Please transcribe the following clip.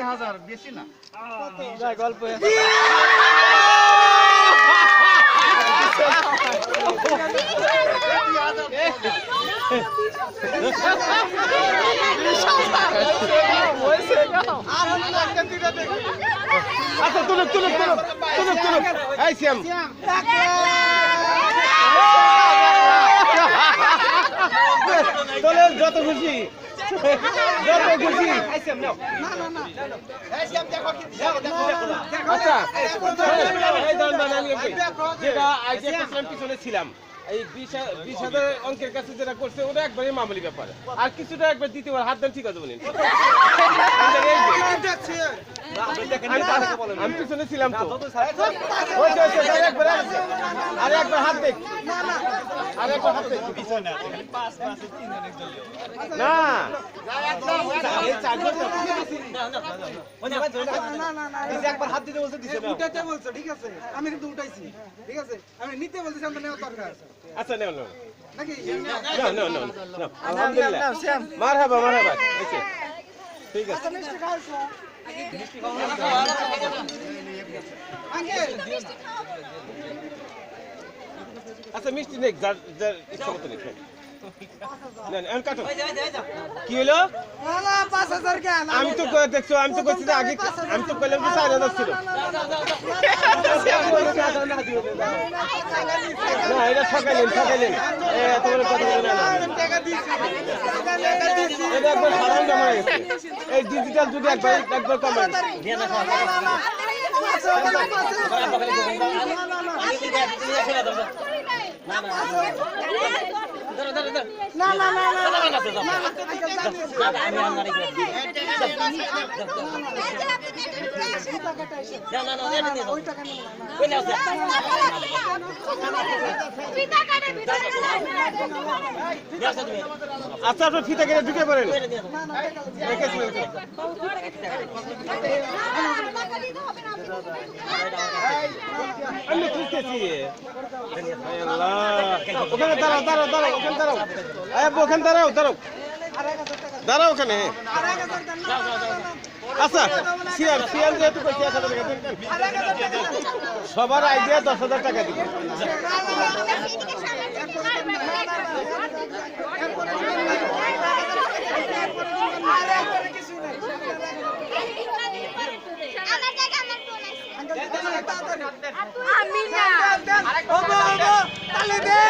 2000 বেশি না গল্প আচ্ছা তুলুক তুলুক তুলুক তুলুক তুলুক এই শ্যাম তোলে যত খুশি যত খুশি আচ্ছা এই ধরনের আমি যেটা আইডিয়া করছিলাম পিছনে ছিলাম এই 20,000 অঙ্কের কাছে যেটা করছে ওটা একবারই মামুলি ব্যাপার আর কিছুটা একবার দ্বিতীয়বার হাত দেন ঠিক আছে বলেন আমি পিছনে ছিলাম তো আরে একবার হাত দেখ আরে একবার হাত দেখ না একবার হাত দিতে বলছে দিছে উঠাতে বলছে ঠিক আছে আমি কিন্তু উঠাইছি ঠিক আছে আমি নিতে বলতেছি আমরা নেওয়া দরকার আছে আচ্ছা নেও নেও নাকি না আলহামদুলিল্লাহ মারহাবা মারহাবা আচ্ছা ঠিক আছে মিষ্টি খাওয়াছো মিষ্টি খাওয়ানো আঙ্কেল আচ্ছা মিষ্টি নেই যার যার ইচ্ছা মতো নেই কি হলো 5000 কেন আমি তো দেখছো আমি তো করছি আগে আমি তো কইলাম যে 4000 ছিল না এটা ঠকাইলেন তোমার কথা বলে না টাকা দিছি এটা একবার হারাম জমা গেছে এই ডিজিটাল যদি একবার কমে আচ্ছা আপনার ফিতা কেটে ঢুকে পড়েন আমি খুঁজতেছি ওখানে দাঁড়াও ওখানে আচ্ছা সিয়ার যেহেতু সবার আইডিয়া 10,000 টাকা দিব আমি না তালি দে